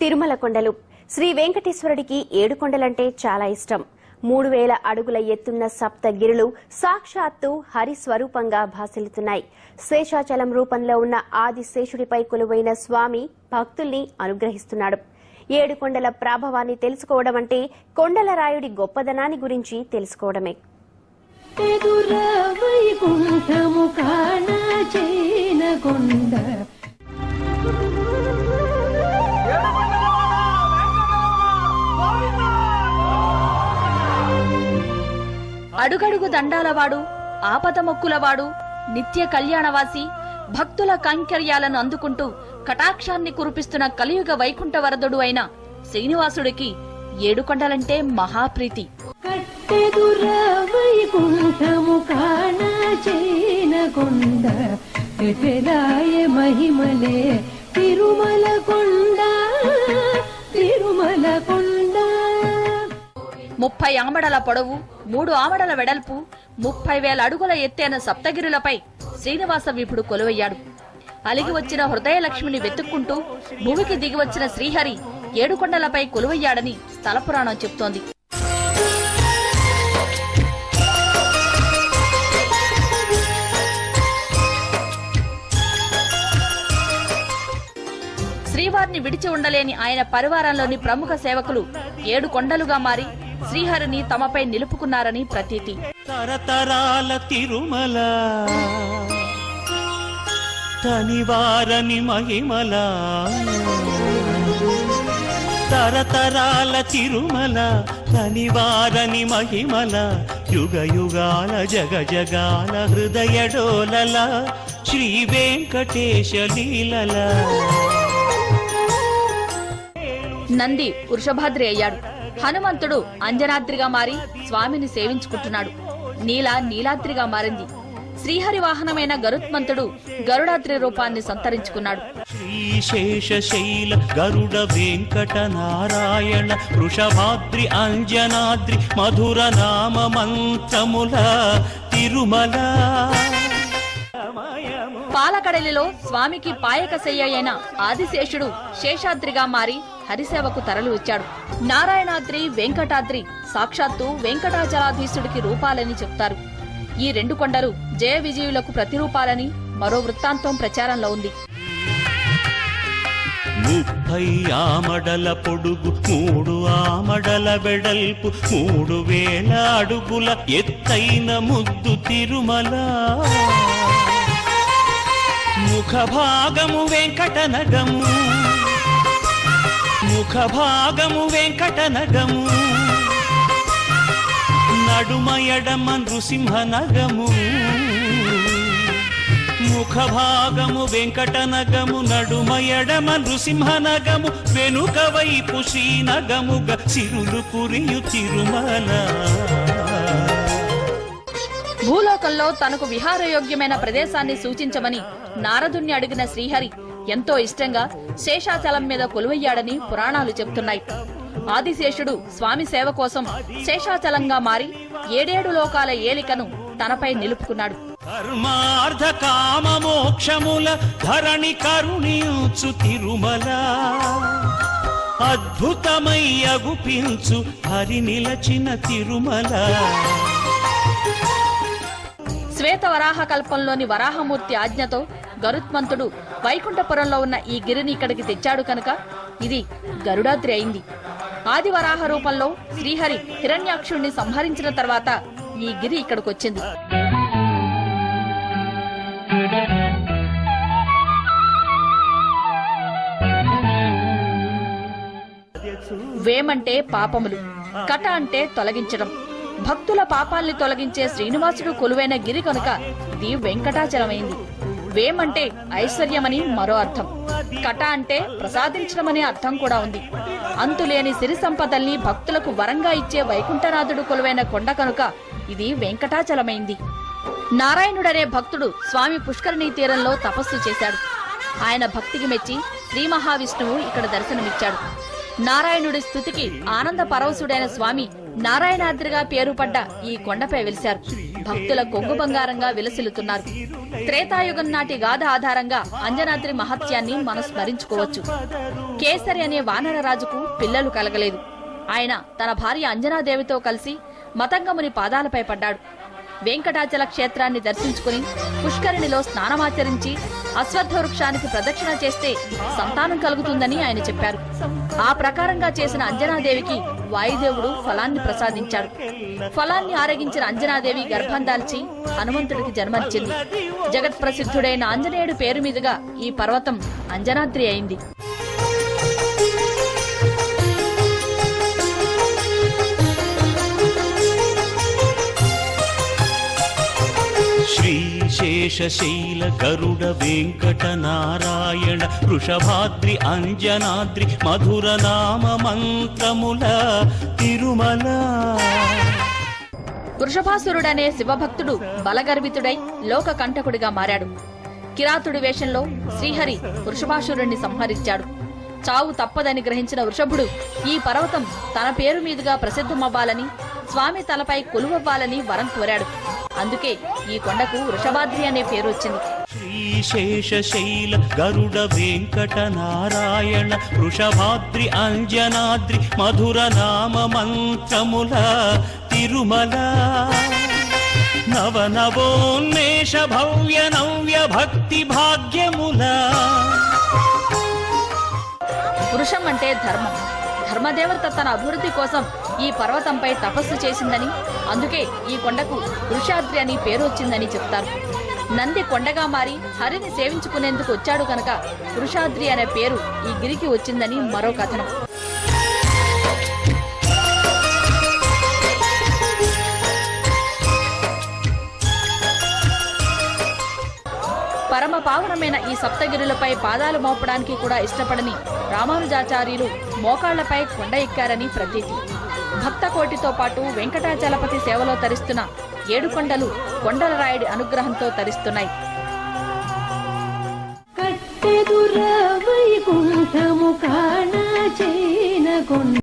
తిరుమల కొండలు. శ్రీ వెంకటేశ్వరుడికి 7 కొండలంటే చాలా ఇష్టం. 3000 అడుగుల ఎత్తున్న సప్తగిరులు సాక్షాత్తు హరి స్వరూపంగా భాసిల్లుతున్నాయి. శేషాచలం రూపంలో ఉన్న ఆదిశేషుడిపై కొలువైన స్వామి భక్తుల్ని అనుగ్రహిస్తున్నాడు. 7 కొండల ప్రాభవాన్ని తెలుసుకోవడం అంటే కొండలరాయుడి గొప్పదనాన్ని గురించి తెలుసుకోవడమే. అడుగడుగు దండాలవాడు, ఆపద మొక్కులవాడు, నిత్య కళ్యాణవాసి, భక్తుల కైంకర్యాలను అందుకుంటూ కటాక్షాన్ని కురిపిస్తున్న కలియుగ వైకుంఠ వరదుడు అయిన శ్రీనివాసుడికి 7 కొండలంటే మహాప్రీతి. మహిమలే తిరుమల కొండ, తిరుమల కొండ. 30 ఆమడల పొడవు, 3 ఆమడల వెడల్పు, 30,000 అడుగుల ఎత్తైన సప్తగిరులపై శ్రీనివాస విభుడు కొలువయ్యాడు. అలిగి వచ్చిన హృదయలక్ష్మిని వెతుక్కుంటూ భూమికి దిగివచ్చిన శ్రీహరి 7 కొండలపై కొలువయ్యాడని స్థల పురాణం చెప్తోంది. శ్రీవారిని విడిచి ఉండలేని ఆయన పరివారంలోని ప్రముఖ సేవకులు 7 కొండలుగా మారి శ్రీహరిని తమపై నిలుపుకున్నారని ప్రతీతి. తరతరాల తిరుమల తనివారని మహిమల, తరతరాల తిరుమల తనివారని మహిమల, యుగ యుగాల జగ జగాల హృదయ డోలల శ్రీ వెంకటేశ లీలల. నంది వృషభాద్రి అయ్యాడు. హనుమంతుడు అంజనాద్రిగా మారి స్వామిని సేవించుకుంటున్నాడు. నీలాద్రిగా మారింది. శ్రీహరి వాహనమైన గరుత్మంతుడు గరుడాద్రి రూపాన్ని సంతరించుకున్నాడు. శ్రీశేష శైల గరుడ వెంకట నారాయణ వృషభాద్రి అంజనాద్రి మధుర నామ మంత్రముల తిరుమల. పాలకడలిలో స్వామికి పాయక శయ్య అయిన ఆదిశేషుడు శేషాద్రిగా మారి హరిసేవకు తరలి వచ్చాడు. నారాయణాద్రి, వెంకటాద్రి సాక్షాత్తు వెంకటాచలాధీశుడికి రూపాలని చెప్తారు. ఈ 2 కొండలు జయ విజయులకు ప్రతిరూపాలని మరో వృత్తాంతం ప్రచారంలో ఉంది. 30 ఆమడల పొడుగు, 3 ఆమడల వెడల్పు, 3000 అడుగుల ఎత్తైన ముద్దు తిరుమల. ముఖ భాగము వెంకటనగము, ముఖ భాగము వెంకటనగము, నడుమ ఎడమ నృసింహనగము. ముఖ భాగము వెంకటనగము, నడుమ ఎడమ నృసింహనగము, వెనుక వైపు శ్రీనగముగా సిరులు పురియు తిరుమల. భూలోకంలో తనకు విహారయోగ్యమైన ప్రదేశాన్ని సూచించమని నారదుణ్ణి అడిగిన శ్రీహరి ఎంతో ఇష్టంగా శేషాచలం మీద కొలువయ్యాడని పురాణాలు చెబుతున్నాయి. ఆదిశేషుడు స్వామి సేవ కోసం శేషాచలంగా మారి 7 లోకాల ఏలికను తనపై నిలుపుకున్నాడు. కర్మార్థ కామ మోక్షముల ధరణి కరుణించు తిరుమల, అద్భుతమై అగుపించు హరి నిలచిన తిరుమల. శ్వేత వరాహ కల్పంలోని వరాహమూర్తి ఆజ్ఞతో గరుత్మంతుడు వైకుంఠపురంలో ఉన్న ఈ గిరిని ఇక్కడికి తెచ్చాడు కనుక ఇది గరుడాద్రి అయింది. ఆది వరాహ రూపంలో శ్రీహరి హిరణ్యాక్షుణ్ణి సంహరించిన తర్వాత ఈ గిరి ఇక్కడికొచ్చింది. వేమంటే పాపములు, కట అంటే తొలగించడం. భక్తుల పాపాల్ని తొలగించే శ్రీనివాసుడు కొలువైన గిరి కనుక ఇది వెంకటాచలమైంది. వేమంటే ఐశ్వర్యమని మరో అర్థం, కట అంటే ప్రసాదించడమనే అర్థం కూడా ఉంది. అంతులేని సిరి సంపదల్ని భక్తులకు వరంగా ఇచ్చే వైకుంఠనాథుడు కొలువైన కొండ కనుక ఇది వెంకటాచలమైంది. నారాయణుడనే భక్తుడు స్వామి పుష్కరిణీ తీరంలో తపస్సు చేశాడు. ఆయన భక్తికి మెచ్చి శ్రీ మహావిష్ణువు ఇక్కడ దర్శనమిచ్చాడు. నారాయణుడి స్తుతికి ఆనంద పరవశుడైన స్వామి నారాయణాద్రిగా పేరుపడ్డ ఈ కొండపై వెలిశారు. భక్తుల కొంగు బంగారంగా విలసిల్లుతున్నారు. త్రేతాయుగం నాటి గాథ ఆధారంగా అంజనాద్రి మహత్యాన్ని మనం స్మరించుకోవచ్చు. కేసరి అనే వానర రాజుకు పిల్లలు కలగలేదు. ఆయన తన భార్య అంజనాదేవితో కలిసి మతంగముని పాదాలపై పడ్డాడు. వెంకటాచల క్షేత్రాన్ని దర్శించుకుని పుష్కరిణిలో స్నానమాచరించి అశ్వత్థ వృక్షానికి ప్రదక్షిణ చేస్తే సంతానం కలుగుతుందని ఆయన చెప్పారు. ఆ ప్రకారంగా చేసిన అంజనాదేవికి వాయుదేవుడు ఫలాన్ని ప్రసాదించాడు. ఫలాన్ని ఆరగించిన అంజనాదేవి గర్భం దాల్చి హనుమంతుడికి జన్మనిచ్చింది. జగత్ ప్రసిద్ధుడైన ఆంజనేయుడు పేరు మీదుగా ఈ పర్వతం అంజనాద్రి అయింది. శ్రీశేషశైల గరుడ వెంకట నారాయణ వృషభాద్రి అంజనాద్రి మధుర నామ మంత్రముల తిరుమల. వృషభాసురుడనే శివభక్తుడు బలగర్వితుడై లోక కంటకుడిగా మారాడు. కిరాతుడి వేషంలో శ్రీహరి వృషభాసురుణ్ణి సంహరించాడు. చావు తప్పదని గ్రహించిన వృషభుడు ఈ పర్వతం తన పేరు మీదుగా ప్రసిద్ధమవ్వాలని, స్వామి తలపై కొలువవ్వాలని వరం కోరాడు. అందుకే ఈ కొండకు వృషభాద్రి అనే పేరు వచ్చింది. శ్రీశేషశైల గరుడ వెంకట నారాయణ వృషభాద్రి అంజనాద్రి మధుర నామ మంత్రముల తిరుమల. నవనవోన్మేష భవ్య నవ్య భక్తి భాగ్యముల. వృషం అంటే ధర్మం. ధర్మదేవత తన అభివృద్ధి కోసం ఈ పర్వతంపై తపస్సు చేసిందని, అందుకే ఈ కొండకు వృషాద్రి అని పేరు వచ్చిందని చెప్తారు. నంది కొండగా మారి హరిని సేవించుకునేందుకు వచ్చాడు కనుక వృషాద్రి అనే పేరు ఈ గిరికి వచ్చిందని మరో కథనం. పరమ పావనమైన ఈ సప్తగిరులపై పాదాలు మోపడానికి కూడా ఇష్టపడని రామానుజాచార్యులు మోకాళ్లపై కొండ ఎక్కారని ప్రతీతి. భక్త కోటితో పాటు వెంకటాచలపతి సేవలో తరిస్తున్న 7 కొండలు కొండల రాయుడి అనుగ్రహంతో తరిస్తున్నాయి. కట్టెదుర వైకుంఠము